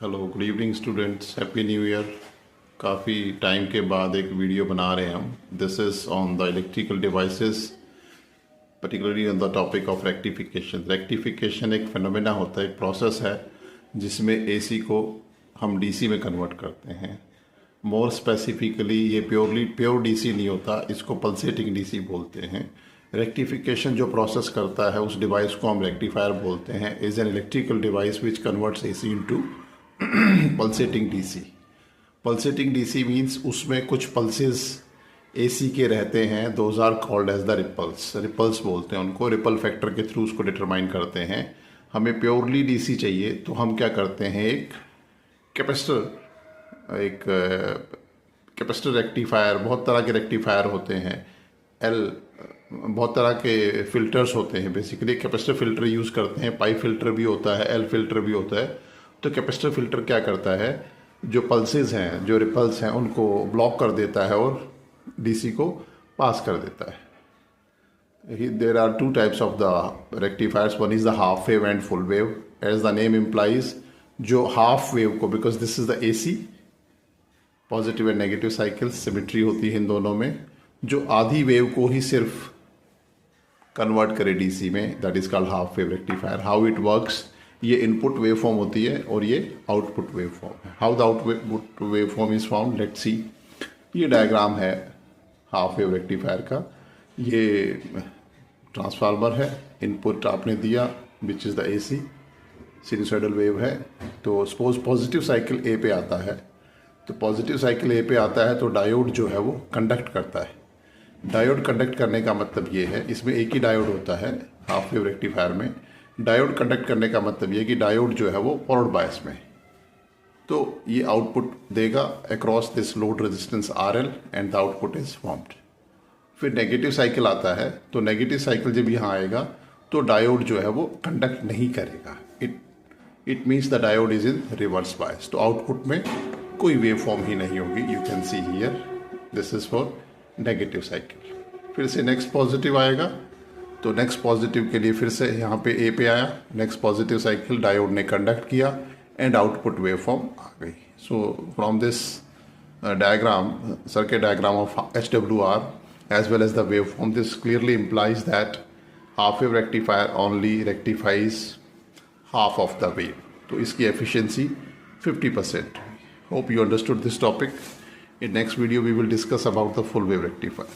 Hello good evening students, happy new year. काफ़ी time के बाद एक वीडियो बना रहे हैं हम। This is on the electrical devices, particularly on the topic of rectification. Rectification एक फिनोमेना होता है, एक प्रोसेस है जिसमें एसी को हम डीसी में कन्वर्ट करते हैं। मोर स्पेसिफिकली ये प्योर डीसी नहीं होता, इसको पल्सेटिंग डीसी बोलते हैं। रेक्टिफिकेशन जो प्रोसेस करता है उस डिवाइस को हम रेक्टिफायर बोलते हैं। Is an electrical device which converts AC into pulsating DC. Pulsating DC means उसमें कुछ पल्सेस एसी के रहते हैं, those are called as the ripples. Ripples बोलते हैं उनको, रिपल फैक्टर के थ्रू उसको डिटरमाइन करते हैं। हमें प्योरली डीसी चाहिए तो हम क्या करते हैं, एक कैपेसिटर रेक्टिफायर, बहुत तरह के रेक्टिफायर होते हैं। बहुत तरह के फिल्टर्स होते हैं। बेसिकली कैपेसिटर फिल्टर यूज़ करते हैं, पाई फिल्टर भी होता है, एल फिल्टर भी होता है। तो कैपेसिटर फिल्टर क्या करता है, जो पल्सेस हैं, जो रिपल्स हैं, उनको ब्लॉक कर देता है और डीसी को पास कर देता है। There are two types of the rectifiers, one is the half wave and full wave. As the name implies, जो हाफ वेव को, because this is the AC, positive and negative cycle symmetry होती है इन दोनों में, जो आधी wave को ही सिर्फ कन्वर्ट करे डीसी में, that is called half wave rectifier. How it works, ये इनपुट वेव फॉर्म होती है और ये आउटपुट वेव फॉर्म है। How the output wave form is form, let's see. ये डायग्राम है हाफ वेव रेक्टिफायर का। ये ट्रांसफार्मर है, इनपुट आपने दिया which is the AC, sinusoidal wave है। तो सपोज पॉजिटिव साइकिल ए पे आता है, तो पॉजिटिव साइकिल ए पे आता है तो डायोड जो है वो कंडक्ट करता है। डायोड कंडक्ट करने का मतलब ये है, इसमें एक ही डायोड होता है हाफ वेव रेक्टिफायर में। डायोड कंडक्ट करने का मतलब ये कि डायोड जो है वो फॉरवर्ड बायस में, तो ये आउटपुट देगा across this load resistance R L and the output is formed. फिर नेगेटिव साइकिल आता है, तो नेगेटिव साइकिल जब यहाँ आएगा तो डायोड जो है वो कंडक्ट नहीं करेगा। It means the diode is in reverse bias, तो आउटपुट में कोई वेव फॉर्म ही नहीं होगी। You can see here, this is for negative cycle. फिर से नेक्स्ट पॉजिटिव आएगा, तो नेक्स्ट पॉजिटिव के लिए फिर से यहाँ पे ए पे आया, नेक्स्ट पॉजिटिव साइकिल डायोड ने कंडक्ट किया एंड आउटपुट वेव फॉर्म आ गई। So from this diagram, circuit diagram of H as well as the waveform, this clearly implies that half wave rectifier only rectifies half of the wave. तो इसकी efficiency 50%. Hope you understood this topic. In next video we will discuss about the full wave rectifier.